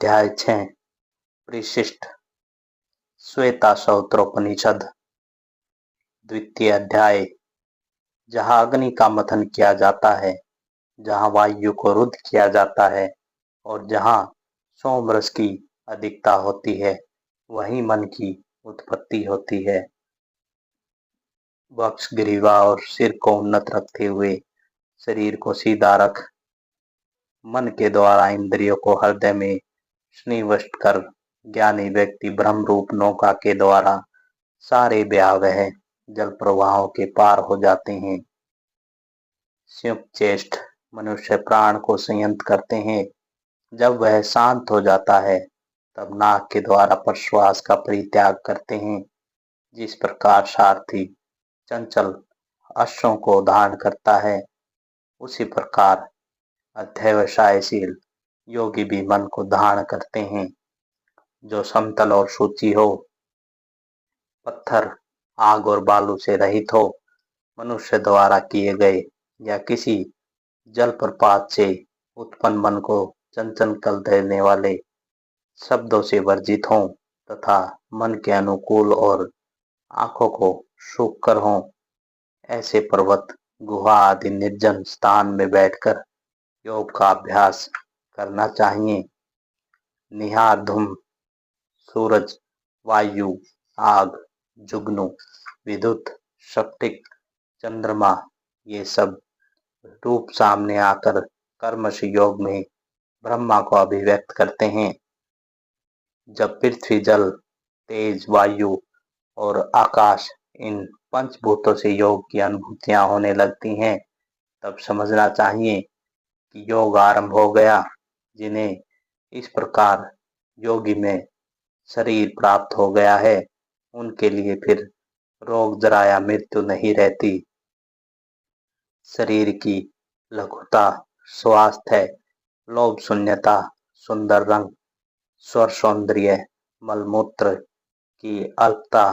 अध्याय 6 परिशिष्ट श्वेताश्वत्रोपनिषद द्वितीय अध्याय। जहाँ अग्नि का मंथन किया जाता है, जहाँ वायु को रुद्ध किया जाता है और जहाँ सोमरस की अधिकता होती है, वहीं मन की उत्पत्ति होती है। वक्ष, ग्रीवा और सिर को उन्नत रखते हुए शरीर को सीधा रख मन के द्वारा इंद्रियों को हृदय में स्निवष्ट कर ज्ञानी व्यक्ति ब्रह्म रूप नौका के द्वारा सारे भयावह जल प्रवाहों के पार हो जाते हैं। संयुक्त चेष्ट मनुष्य प्राण को संयत करते हैं। जब वह शांत हो जाता है तब नाक के द्वारा प्रश्वास का परित्याग करते हैं। जिस प्रकार सारथी चंचल अश्वों को धारण करता है, उसी प्रकार अध्यवसायशील योगी भी मन को धारण करते हैं। जो समतल और सूची हो, पत्थर, आग और बालू से रहित हो, मनुष्य द्वारा किए गए या किसी जलप्रपात से उत्पन्न मन को चंचल कर देने वाले शब्दों से वर्जित हों तथा मन के अनुकूल और आंखों को सूख कर हों, ऐसे पर्वत, गुहा आदि निर्जन स्थान में बैठकर योग का अभ्यास करना चाहिए। निहार धूम, सूरज, वायु, आग, जुगनू, विद्युत, स्फटिक, चंद्रमा, ये सब रूप सामने आकर कर्मश योग में ब्रह्मा को अभिव्यक्त करते हैं। जब पृथ्वी, जल, तेज, वायु और आकाश, इन पंचभूतों से योग की अनुभूतियां होने लगती हैं, तब समझना चाहिए कि योग आरंभ हो गया। जिन्हें इस प्रकार योगी में शरीर प्राप्त हो गया है, उनके लिए फिर रोग, जरा या मृत्यु नहीं रहती। शरीर की लघुता, स्वास्थ्य, लोभ शून्यता, सुंदर रंग, स्वर सौंदर्य, मलमूत्र की अल्पता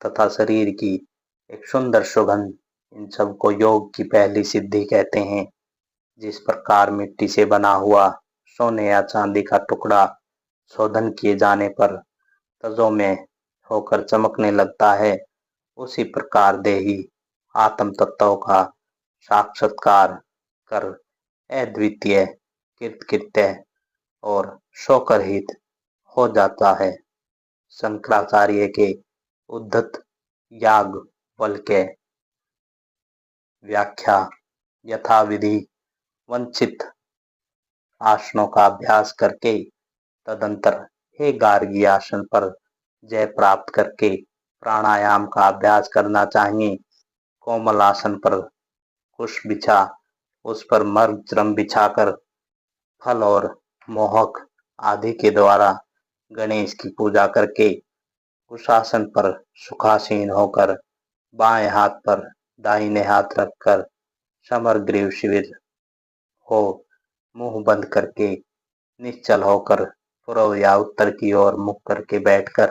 तथा शरीर की एक सुंदर सुगंध, इन सब को योग की पहली सिद्धि कहते हैं। जिस प्रकार मिट्टी से बना हुआ सोने या चांदी का टुकड़ा शोधन किए जाने पर तजों में होकर चमकने लगता है, उसी प्रकार देही आत्म तत्वों का साक्षात्कार कर अद्वितीय, कृतकृत्य और शोकरहित हो जाता है। शंकराचार्य के उद्धत याज्ञवल्क्य के व्याख्या यथाविधि वंचित आसनों का अभ्यास करके तदंतर हे गार्गी आसन पर जय प्राप्त करके प्राणायाम का अभ्यास करना चाहिए। कोमल आसन पर कुश बिछा, उस पर मर्ग क्रम बिछाकर फल और मोहक आदि के द्वारा गणेश की पूजा करके उस आसन पर सुखासीन होकर बाएं हाथ पर दाहिने हाथ रखकर समग्रीव शिविर हो मुंह बंद करके निश्चल होकर पूर्व या उत्तर की ओर मुख करके बैठकर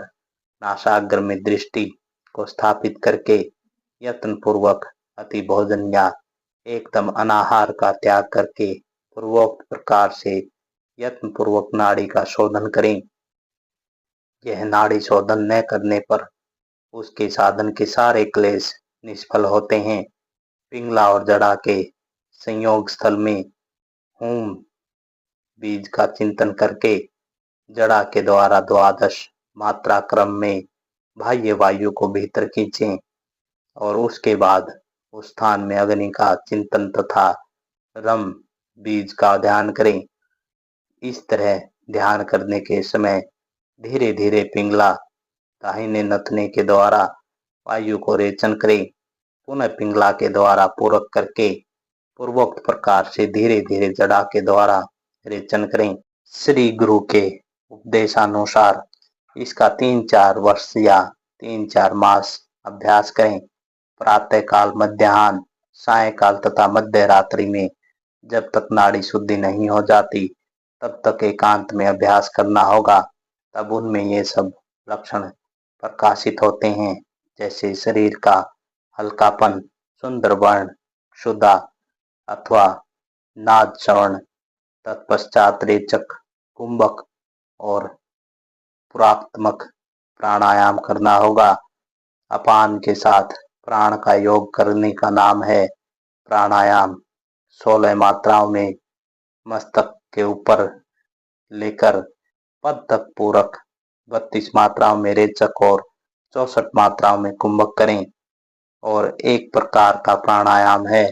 नासाग्र में दृष्टि को स्थापित करके यत्न पूर्वक अति भोजन या एकदम अनाहार का त्याग करके पूर्वोक्त प्रकार से यत्न पूर्वक नाड़ी का शोधन करें। यह नाड़ी शोधन न करने पर उसके साधन के सारे क्लेश निष्फल होते हैं। पिंगला और जड़ा के संयोग स्थल में होम बीज का चिंतन करके जड़ा के द्वारा द्वादश मात्रा क्रम में बाह्य वायु को भीतर खींचें और उसके बाद उस स्थान में अग्नि का चिंतन तथा रम बीज का ध्यान करें। इस तरह ध्यान करने के समय धीरे धीरे पिंगला दाहिने नथने के द्वारा वायु को रेचन करें। पुनः पिंगला के द्वारा पूरक करके पूर्वोक्त प्रकार से धीरे धीरे जड़ा के द्वारा रेचन करें। श्री गुरु के उपदेशानुसार इसका 3-4 वर्ष या 3-4 मास अभ्यास करें। प्रातः काल, मध्याह्न, सायंकाल तथा मध्य रात्रि में जब तक नाड़ी शुद्धि नहीं हो जाती, तब तक एकांत में अभ्यास करना होगा। तब उनमें ये सब लक्षण प्रकाशित होते हैं, जैसे शरीर का हल्कापन, सुंदर वर्ण, क्षुधा अथवा नाद श्रवण, तत्पश्चात रेचक, कुंभक और पुरात्मक प्राणायाम करना होगा। अपान के साथ प्राण का योग करने का नाम है प्राणायाम। 16 मात्राओं में मस्तक के ऊपर लेकर पद तक पूरक, 32 मात्राओं में रेचक और 64 मात्राओं में कुंभक करें। और एक प्रकार का प्राणायाम है,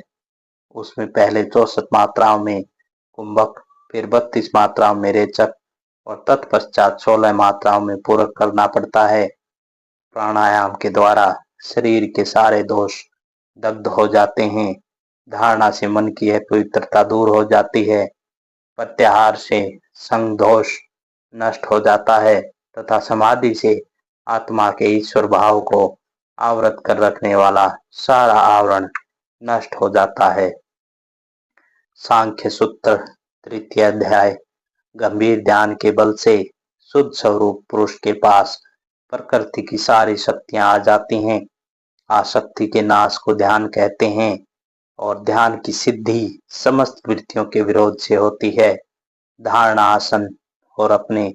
उसमें पहले 64 मात्राओं में कुंभक, फिर 32 मात्राओं में रेचक और तत्पश्चात 16 मात्राओं में पूरक करना पड़ता है। प्राणायाम के द्वारा शरीर के सारे दोष दग्ध हो जाते हैं। धारणा से मन की अपवित्रता दूर हो जाती है। प्रत्याहार से संग दोष नष्ट हो जाता है तथा समाधि से आत्मा के ईश्वर भाव को आवृत कर रखने वाला सारा आवरण नष्ट हो जाता है। सांख्य सूत्र 3 अध्याय। गंभीर ध्यान के बल से शुद्ध स्वरूप पुरुष के पास प्रकृति की सारी शक्तियां आ जाती हैं। आसक्ति के नाश को ध्यान कहते हैं और ध्यान की सिद्धि समस्त वृत्तियों के विरोध से होती है। धारणा, आसन और अपने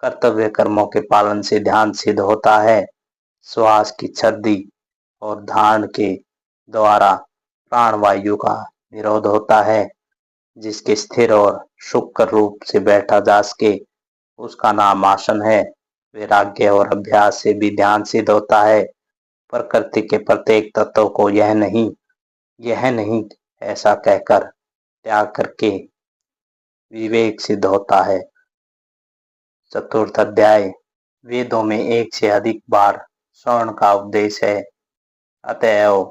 कर्तव्य कर्मों के पालन से ध्यान सिद्ध होता है। श्वास की छद्दी और धारण के द्वारा प्राणवायु का निरोध होता है। जिसके स्थिर और शुक्र रूप से बैठा जा सके उसका नाम आसन है। वैराग्य और अभ्यास से भी ध्यान सिद्ध होता है। प्रकृति के प्रत्येक तत्व को यह नहीं ऐसा कहकर त्याग करके विवेक सिद्ध होता है। 4 अध्याय। वेदों में एक से अधिक बार श्रवण का उपदेश है, अतएव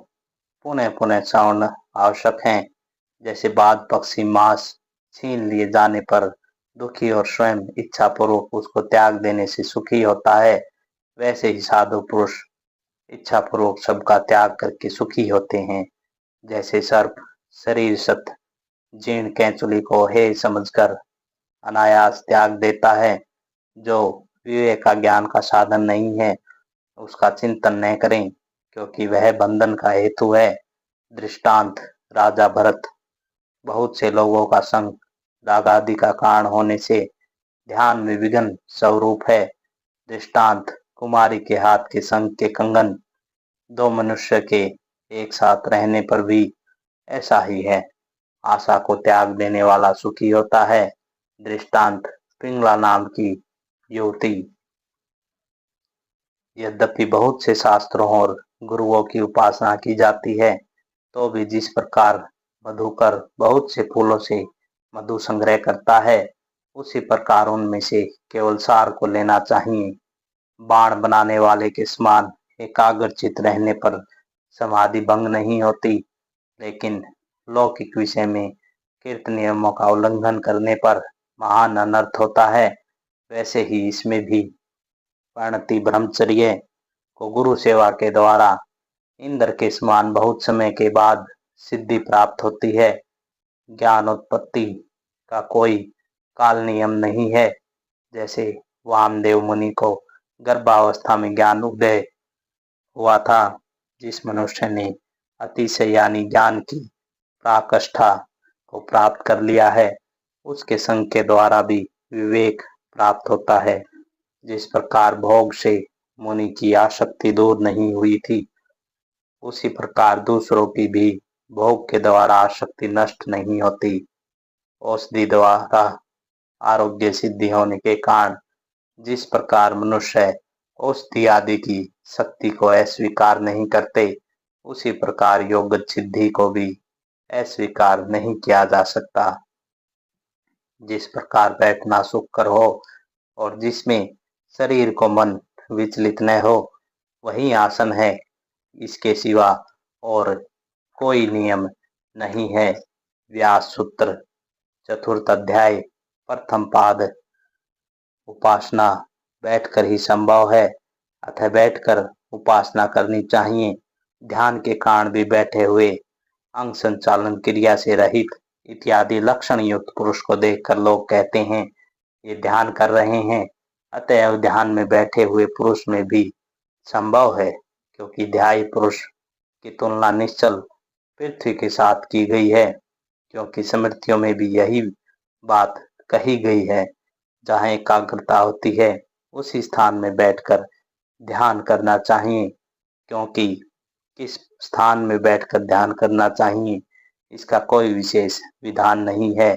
पुनः पुनः श्रवण आवश्यक है। जैसे बाघ पक्षी मांस छीन लिए जाने पर दुखी और स्वयं इच्छा पूर्वक उसको त्याग देने से सुखी होता है, वैसे ही साधु पुरुष इच्छा पूर्वक सबका त्याग करके सुखी होते हैं। जैसे सर्प शरीर सत जीर्ण कैंचुली को हे समझकर अनायास त्याग देता है, जो विवेक का ज्ञान का साधन नहीं है उसका चिंतन न करें, क्योंकि वह बंधन का हेतु है। दृष्टांत, राजा भरत बहुत से लोगों का संग राग आदि का कारण होने से ध्यान में विघ्न स्वरूप है। दृष्टांत, कुमारी के हाथ के संग के कंगन। दो मनुष्य के एक साथ रहने पर भी ऐसा ही है। आशा को त्याग देने वाला सुखी होता है। दृष्टांत, पिंगला नाम की युवती। यद्यपि बहुत से शास्त्रों और गुरुओं की उपासना की जाती है, तो भी जिस प्रकार मधुकर बहुत से फूलों से मधु संग्रह करता है, उसी प्रकार उनमें से केवल सार को लेना चाहिए। बाण बनाने वाले के समान एकाग्रचित रहने पर समाधि भंग नहीं होती, लेकिन लौकिक विषय में कीर्त नियमों का उल्लंघन करने पर महान अनर्थ होता है। वैसे ही इसमें भी परिणति ब्रह्मचर्य को गुरु सेवा के द्वारा इंद्र के समान बहुत समय के बाद सिद्धि प्राप्त होती है। ज्ञान उत्पत्ति का कोई काल नियम नहीं है। जैसे वामदेव मुनि को गर्भावस्था में ज्ञान उदय हुआ था। जिस मनुष्य ने अतिशय यानी ज्ञान की प्राकष्ठा को प्राप्त कर लिया है, उसके संग के द्वारा भी विवेक प्राप्त होता है। जिस प्रकार भोग से मुनि की आसक्ति दूर नहीं हुई थी, उसी प्रकार दूसरों की भी भोग के द्वारा आसक्ति नष्ट नहीं होती। औषधि द्वारा आरोग्य सिद्धि होने के कारण जिस प्रकार मनुष्य औषधि आदि की शक्ति को अस्वीकार नहीं करते, उसी प्रकार योग सिद्धि को भी अस्वीकार नहीं किया जा सकता। जिस प्रकार बैठना सुखकर हो और जिसमें शरीर को मन विचलित न हो, वही आसन है। इसके सिवा और कोई नियम नहीं है। व्यास सूत्र 4 अध्याय। प्रथम पाद। उपासना बैठकर ही संभव है, अतः बैठकर उपासना करनी चाहिए। ध्यान के कारण भी बैठे हुए, अंग संचालन क्रिया से रहित इत्यादि लक्षण युक्त पुरुष को देखकर लोग कहते हैं ये ध्यान कर रहे हैं। अतएव ध्यान में बैठे हुए पुरुष में भी संभव है, क्योंकि ध्यायी पुरुष की तुलना निश्चल पृथ्वी के साथ की गई है, क्योंकि स्मृतियों में भी यही बात कही गई है। जहाँ एकाग्रता होती है उस स्थान में बैठकर ध्यान करना चाहिए, क्योंकि किस स्थान में बैठकर ध्यान करना चाहिए इसका कोई विशेष विधान नहीं है।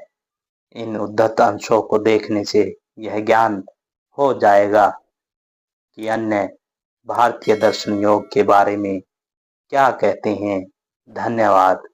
इन उद्धत अंशों को देखने से यह ज्ञान हो जाएगा कि अन्य भारतीय दर्शन योग के बारे में क्या कहते हैं। धन्यवाद।